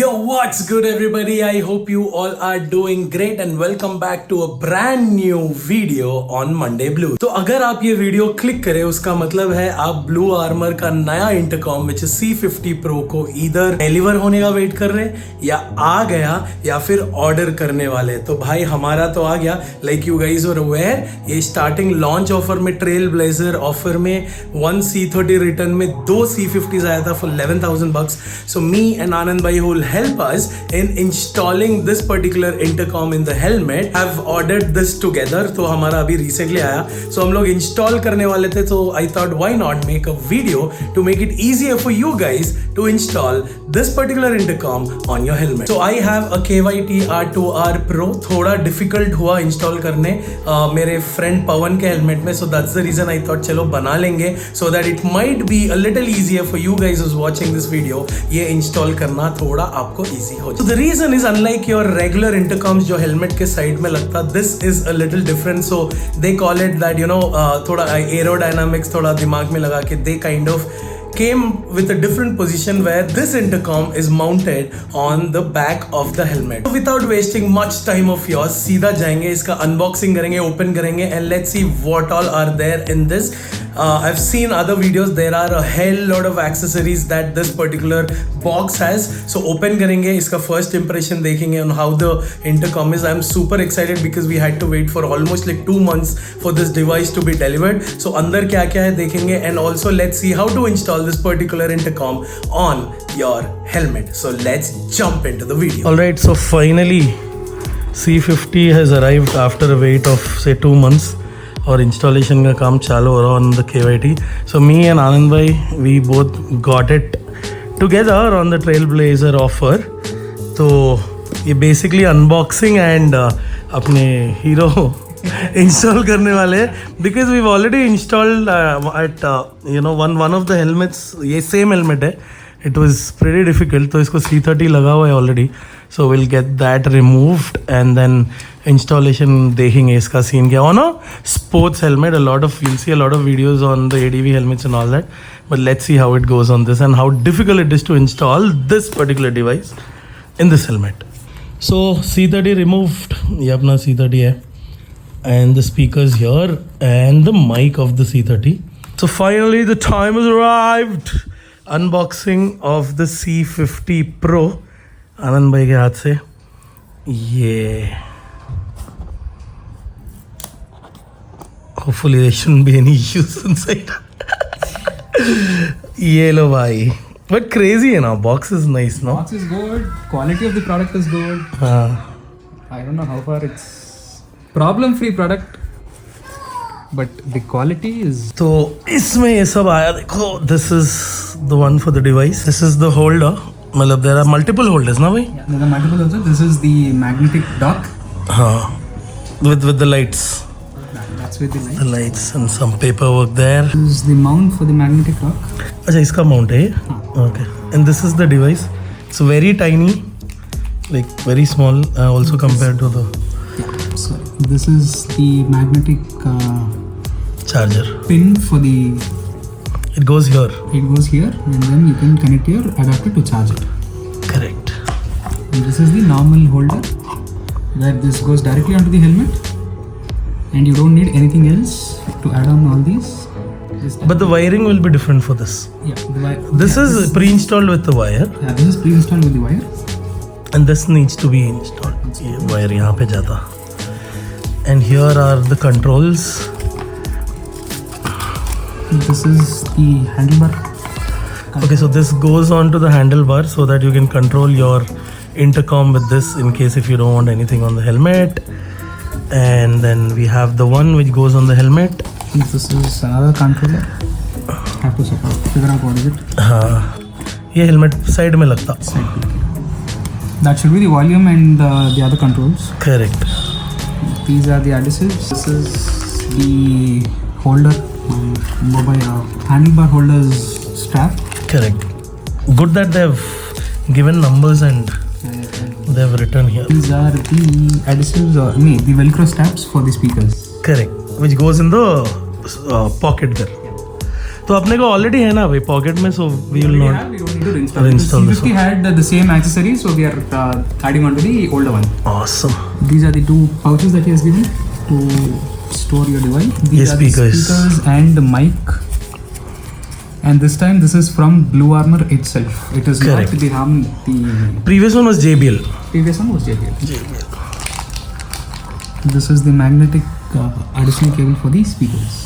Yo, what's good everybody? I hope you all are doing great and welcome back to a brand new video on Monday Blue. तो अगर आप ये video click करें उसका मतलब है आप ब्लू आर्मर का नया intercom which is C50 Pro को इधर डिलीवर होने का वेट कर रहे या आ गया या फिर ऑर्डर करने वाले। तो भाई हमारा तो आ गया। Like you guys are aware, ये स्टार्टिंग लॉन्च ऑफर में ट्रेल ब्लेजर ऑफर में 1 C30 रिटर्न में 2 C50s आया था for $11,000। So me and Anand bhai who will help us in installing this particular intercom in the helmet have ordered this together। तो हमारा अभी recently आया, so हम लोग install करने वाले थे। तो I thought why not make a video to make it easier for you guys to install this particular intercom on your helmet। So I have a KYT R2R Pro, थोड़ा difficult हुआ install करने मेरे friend पवन के helmet में। So that's the reason I thought चलो बना लेंगे so that it might be a little easier for you guys who's watching this video। ये इंस्टॉल करना थोड़ा आपको इजी हो जाए। So the reason is unlike your regular intercoms जो हेलमेट के साइड में लगता, this is a little different। So they call it that थोड़ा aerodynamics थोड़ा दिमाग में लगा के they kind of came with a different position where this intercom is mounted on the back of the helmet। So without wasting much time of yours, सीधा जाएंगे इसका unboxing करेंगे, open करेंगे and let's see what all are there in this। I've seen other videos, there are a hell lot of accessories that this particular box has। So open करेंगे, इसका first impression देखेंगे on how the intercom is। I'm super excited because we had to wait for almost like 2 months for this device to be delivered। So अंदर क्या क्या है देखेंगे and also let's see how to install this particular intercom on your helmet। So let's jump into the video। Alright, so finally C50 has arrived after a wait of say 2 months और installation का काम चालू हो रहा on the KYT। So me and Anand भाई we both got it together on the trail blazer offer. तो ये basically unboxing and अपने हीरो इंस्टॉल करने वाले हैं because we already installed at one of the helmets. ये सेम हेलमेट है, it was pretty difficult. तो इसको C30 लगा हुआ है already, so will get that removed and then installation देखेंगे इसका सीन क्या on a sports helmet. you'll see a lot of videos on the ADV helmets and all that, but let's see how it goes on this and how difficult it is to install this particular device in this helmet। So C30 removed, ये अपना C30 है and the speakers here and the mic of the C30। So finally the time has arrived, unboxing of the C50 Pro आनंद भाई के हाथ से। ये hopefully there shouldn't be any issues inside। ये लो भाई, but crazy है ना, box is nice, no? Box is good, quality of the product is good। I don't know how far it's problem free product, but the quality is। तो इसमें ये सब आया देखो, this is the one for the device, this is the holder। मतलब there are multiple holders ना भाई? Yeah, there are multiple holders। This is the magnetic dock। हाँ, with the lights। That's with the lights। The lights and some paperwork there। This is the mount for the magnetic dock। अच्छा इसका mount है ये? Okay, and this is the device। It's very tiny, like very small also compared to the So this is the magnetic charger pin for the। It goes here। It goes here and then you can connect your adapter to charge it। Correct। And this is the normal holder where this goes directly onto the helmet and you don't need anything else to add on all these। But the wiring will be different for this। Yeah, the wire। This is pre-installed with the wire। Yeah, this is pre-installed with the wire and this needs to be installed। ये wire यहाँ पे जाता। And here are the controls। This is the handlebar। Okay, so this goes on to the handlebar so that you can control your intercom with this in case if you don't want anything on the helmet। And then we have the one which goes on the helmet। This is another controller। Have to figure out what is it। हाँ, ये helmet side में लगता। That should be the volume and the other controls। Correct। These are the adhesives। This is the holder, mobile handlebar holder's strap। Correct। Good that they've given numbers and they've written here। These are the adhesives or the velcro straps for the speakers। Correct, which goes in the pocket there। तो अपने को already है ना भाई pocket में, so we will not we don't need to install. Install this C50 had the same accessories, so we are adding on to the older one. awesome. These are the two pouches that he has given to store your device. These Yes, are the speakers. speakers and the mic. And this time this is from Blue Armor itself. It is Correct. not the RAM. The Previous one was JBL. previous one was JBL. This is the magnetic additional cable for the speakers.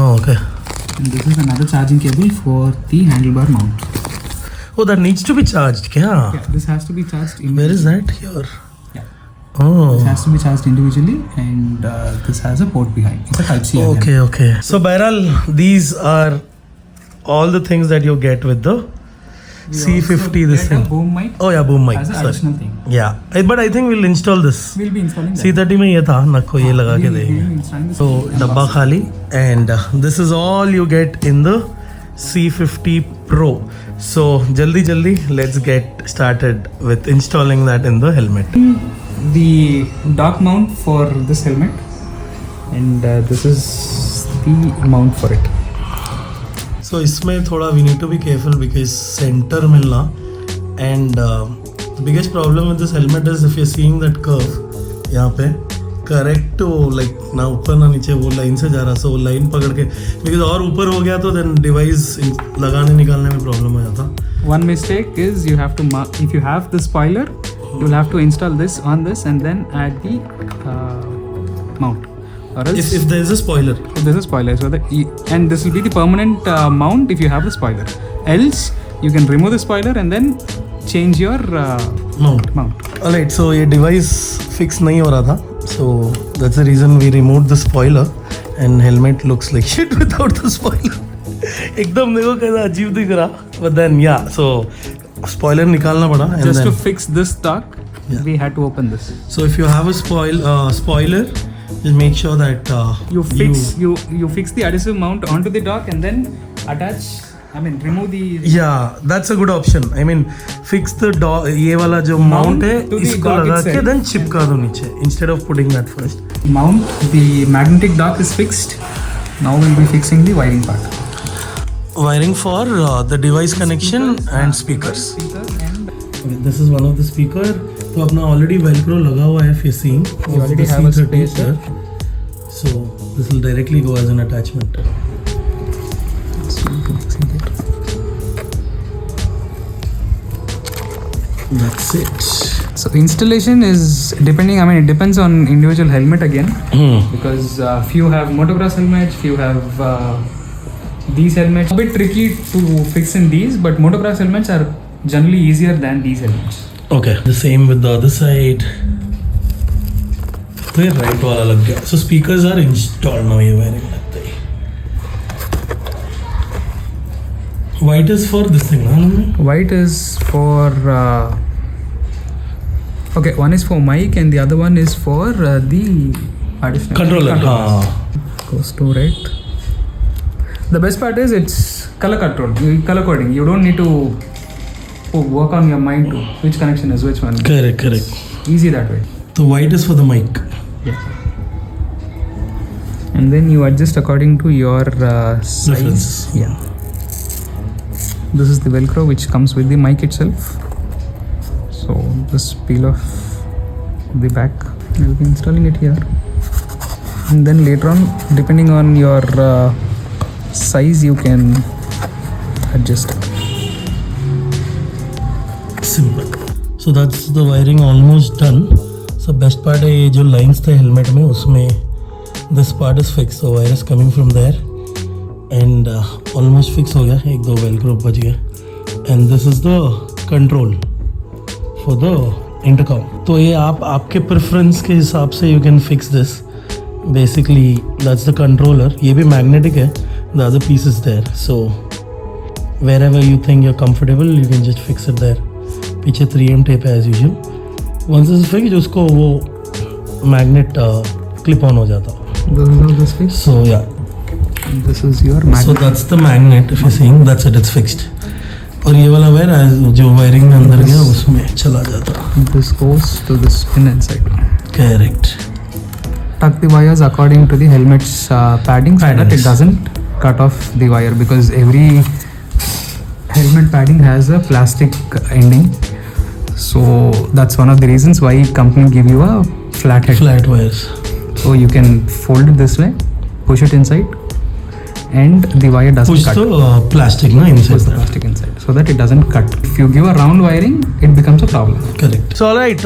Oh, okay. And this is another charging cable for the handlebar mount. Oh, that needs to be charged. Kya? Yeah, this has to be charged individually. Where is that? Here. Yeah. Oh. This has to be charged individually, and this has a port behind. It's a Type C. again. Okay, okay. So, Bairal, these are all the things that you get with the We C50. also This get thing. a boom mic Oh, yeah, boom mic. as an Sorry. additional thing. Yeah, but I think we'll install this. We'll be installing that. C30 में ये था, नको ये लगा के We'll be देंगे. installing this So and डब्बा खाली, and this is all you get in the C50 Pro. So जल्दी let's get started with installing that in the helmet. the dock mount for this helmet, and this is the mount for it. So इसमें थोड़ा we need to be careful because center मिलना, and the biggest problem with this helmet is if you're seeing that curve यहाँ पे correct वो like ना ऊपर ना नीचे वो लाइन से जा रहा, सो वो लाइन पकड़ के बिकॉज और ऊपर हो गया तो देन डिवाइस लगाने निकालने में प्रॉब्लम हो जाता. One mistake is you have to if you have the spoiler, you'll have to install this on this and then add the mount. Or else If there is a spoiler. there's a spoiler, so that and this will be the permanent mount if you have the spoiler. Else you can remove the spoiler and then change your mount. Alright, so ये device fix नहीं हो रहा था, so that's the reason we removed the spoiler and helmet looks like shit without the spoiler. एकदम देखो कैसा अजीब दिख रहा, but then yeah, so spoiler निकालना पड़ा and Just then to fix this dock, we had to open this. so if you have a spoiler, just make sure that You fix the adhesive mount onto the dock and then attach. I mean, remove the yeah, that's a good option. I mean, fix the ये वाला जो mount है to the इसको dock लगा के itself. then चिपका दो नीचे instead of putting that first. mount. The magnetic dock is fixed. Now we'll be fixing the wiring part. Wiring for the device connection and speakers. And Okay, this is one of the speaker. तो अपना already velcro लगा हुआ है facing. You already have a space here. So this will directly go as an attachment. That's it. so installation is depending. I mean, it depends on individual helmet again, because few have motocross helmets, few have these helmets. A bit tricky to fix in these, but motocross helmets are generally easier than these helmets. Okay, the same with the other side. तो ये right वाला लग गया. So speakers are installed now. ये wiring लगता है. White is for this thing, ना? White is for okay. One is for mic and the other one is for the additional Controller. controllers. Goes to red. The best part is it's color control, color coding. You don't need to work on your mind to which connection is which one. Correct. Easy that way. So white is for the mic. And then you adjust according to your size. Preferences. Yeah. This is the Velcro which comes with the mic itself. So just peel off the back. I'll be installing it here. And then later on, depending on your size, you can adjust it. Simple. So that's the wiring almost done. So best part है ये जो lines थे helmet में उसमें this part is fixed. So wire is coming from there and almost fix हो गया. एक दो velcro बच गया. And this is the control for the intercom. तो ये आप आपके preference के हिसाब से you can fix this. Basically that's the controller. ये भी magnetic है. The other piece is there. So wherever you think you're comfortable, you can just fix it there. पीछे 3M tape है as usual. Once it's fixed, उसको वो magnet clip on हो जाता. This is how this fixed. So yeah. This is your magnet. So that's the magnet. If you're seeing, that's it. It's fixed. और ये वाला wire जो wiring में अंदर गया उसमें चला जाता. This goes to this pin inside. Correct. Tuck the wires according to the helmet's padding so that it doesn't cut off the wire, because every helmet padding has a plastic ending. So that's one of the reasons why company give you a flat head. Flat wires. So you can fold it this way, push it inside, and the wire doesn't Push cut. the plastic inside Push the that. plastic inside so that it doesn't cut. If you give a round wiring, it becomes a problem. Correct. So alright,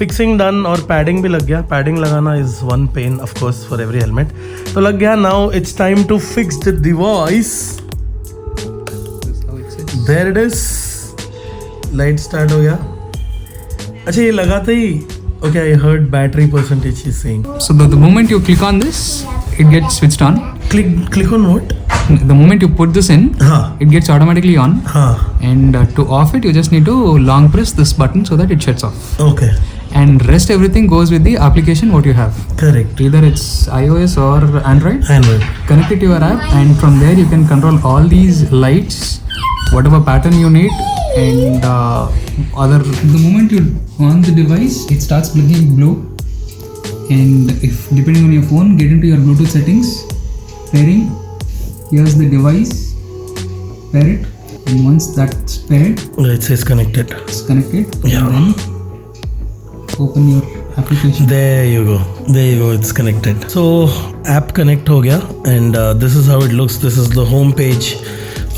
fixing done और padding भी लग गया. Padding लगाना is one pain of course for every helmet. तो लग गया. Now it's time to fix the device. There it is. Light start हो गया. अच्छा ये लगाते ही. Okay, I heard battery percentage is saying. So the moment you click on this, it gets switched on. Click on what? The moment you put this in, हाँ. it gets automatically on. हाँ. And to off it, you just need to long press this button so that it shuts off. Okay. And rest everything goes with the application what you have. Correct. Either it's iOS or Android. Android. Connect it to your app, and from there you can control all these lights, whatever pattern you need, and the moment you on the device, it starts blinking blue. And if depending on your phone, get into your Bluetooth settings, pairing. Here's the device, pair it, and once that's paired, It says connected. it's connected. Yeah. And then open your application. There you go, it's connected. So app connect हो गया, and this is how it looks. This is the home page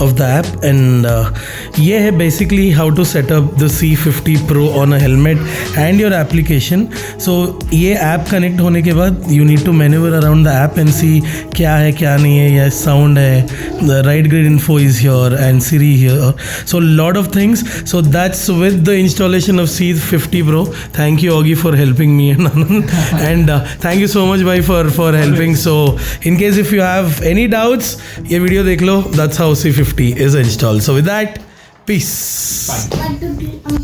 of the app, and ये है basically how to set up the C50 Pro on a helmet and your application. So ये app connect होने के बाद you need to maneuver around the app and see क्या है क्या नहीं है. Yes, sound है, the ride grid info is here, and Siri here. So lot of things. So that's with the installation of C50 Pro. Thank you Augie for helping me and Anand, and thank you so much bhai for helping. So in case if you have any doubts, ये video देख लो. That's how C50 is installed. So with that, peace. Bye.